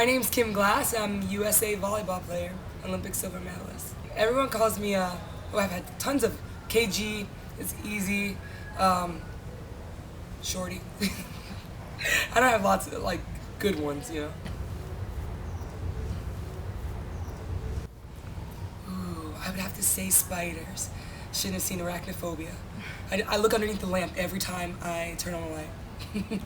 My name's Kim Glass. I'm USA volleyball player, Olympic Silver Medalist. Everyone calls me, I've had tons of KG, it's easy, shorty. I don't have lots of, good ones, you know. Ooh, I would have to say spiders. Shouldn't have seen arachnophobia. I look underneath the lamp every time I turn on the light.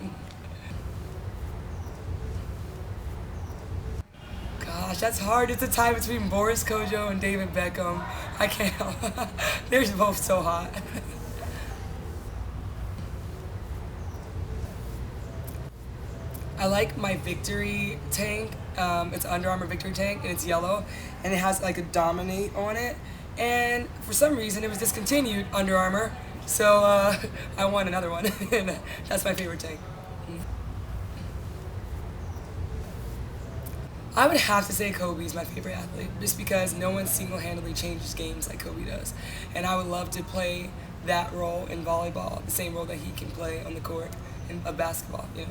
Gosh, that's hard. It's a tie between Boris Kojo and David Beckham. I can't. They're both so hot. I like my Victory tank. It's an Under Armour Victory tank, and it's yellow, and it has like a Dominate on it. And for some reason, it was discontinued, Under Armour. So I want another one, and that's my favorite tank. I would have to say Kobe's my favorite athlete, just because no one single-handedly changes games like Kobe does. And I would love to play that role in volleyball, the same role that he can play on the court in basketball, you know.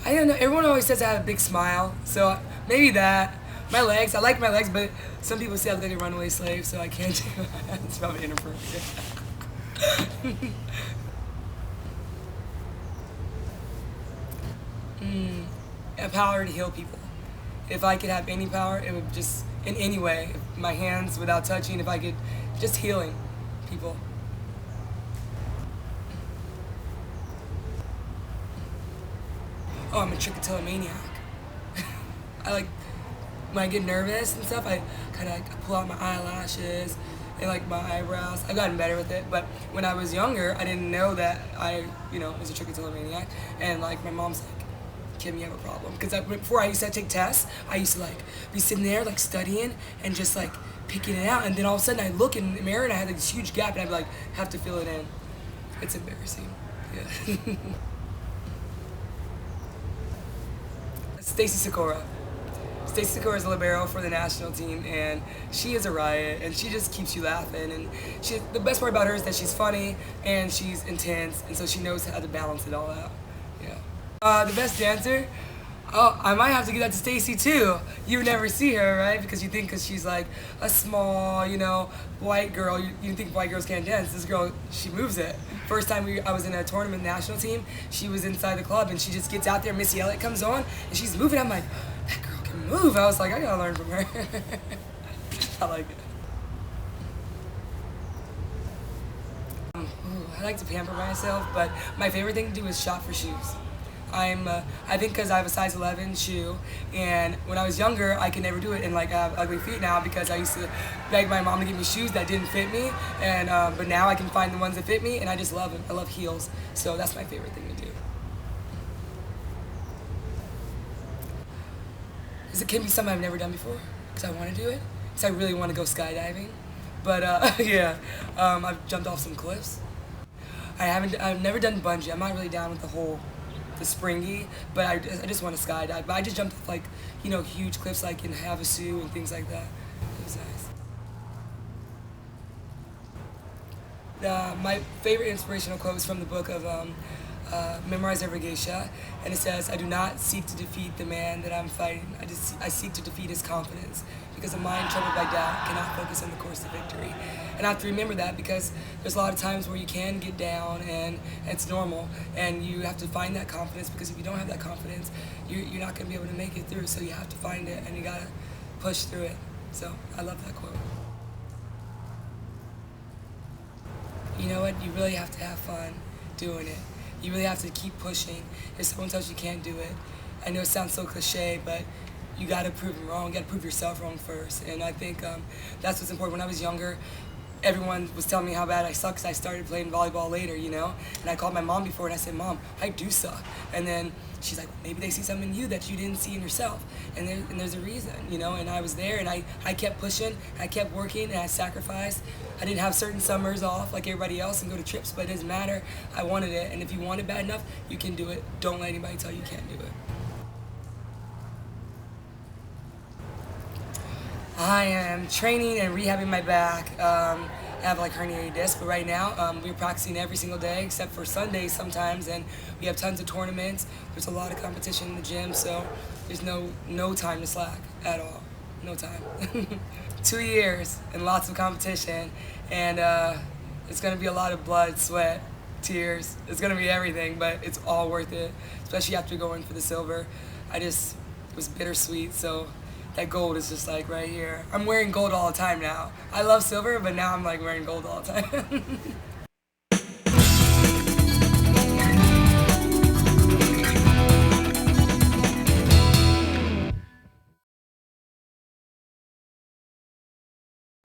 I don't know, everyone always says I have a big smile, so maybe that. My legs, I like my legs, but some people say I look like a runaway slave, so I can't do that. It's probably inappropriate. A power to heal people. If I could have any power, it would just, in any way, my hands without touching, if I could, just healing people. Oh, I'm a trichotillomaniac. When I get nervous and stuff, I kind of pull out my eyelashes and my eyebrows. I've gotten better with it, but when I was younger, I didn't know that I, was a trichotillomaniac. And my mom's like, Kim, you have a problem. Because before I used to take tests, I used to be sitting there studying and just picking it out. And then all of a sudden I look in the mirror and I had this huge gap and I'd have to fill it in. It's embarrassing. Yeah. Stacy Sikora. Stacy Sikora is a libero for the national team, and she is a riot, and she just keeps you laughing. And the best part about her is that she's funny and she's intense, and so she knows how to balance it all out. Yeah. The best dancer? Oh, I might have to give that to Stacy too. You would never see her, right? Because she's a small, white girl. You think white girls can't dance. This girl, she moves it. First time I was in a tournament national team, she was inside the club and she just gets out there. Missy Elliott comes on and she's moving. I'm like, that girl can move. I was like, I gotta learn from her. I like it. I like to pamper myself, but my favorite thing to do is shop for shoes. I think because I have a size 11 shoe, and when I was younger, I could never do it, and I have ugly feet now because I used to beg my mom to give me shoes that didn't fit me, and but now I can find the ones that fit me, and I just love them. I love heels, so that's my favorite thing to do. It can be something I've never done before, because I want to do it, because I really want to go skydiving, but yeah, I've jumped off some cliffs. I've never done bungee. I'm not really down with the springy, but I just want to skydive. But I just jumped off huge cliffs in Havasu and things like that. It was nice. My favorite inspirational quote is from the book of Memorize Every Geisha, and it says, "I do not seek to defeat the man that I'm fighting. I seek to defeat his confidence, because a mind troubled by doubt cannot focus on the course to victory." And I have to remember that, because there's a lot of times where you can get down, and it's normal, and you have to find that confidence, because if you don't have that confidence, you're not going to be able to make it through. So you have to find it, and you got to push through it. So I love that quote. You know what? You really have to have fun doing it. You really have to keep pushing. If someone tells you can't do it, I know it sounds so cliche, but you got to prove them wrong. You got to prove yourself wrong first. And I think that's what's important. When I was younger, everyone was telling me how bad I suck because I started playing volleyball later, And I called my mom before and I said, "Mom, I do suck." And then she's like, well, maybe they see something in you that you didn't see in yourself. And there's a reason, And I was there, and I kept pushing, I kept working, and I sacrificed. I didn't have certain summers off like everybody else and go to trips, but it doesn't matter. I wanted it, and if you want it bad enough, you can do it. Don't let anybody tell you can't do it. I am training and rehabbing my back. I have like herniated disc, but right now we're practicing every single day except for Sundays sometimes, and we have tons of tournaments. There's a lot of competition in the gym, so there's no time to slack at all. No time. 2 years and lots of competition, and it's gonna be a lot of blood, sweat, tears. It's gonna be everything, but it's all worth it, especially after going for the silver. It was bittersweet, so that gold is just like right here. I'm wearing gold all the time now. I love silver, but now I'm like wearing gold all the time.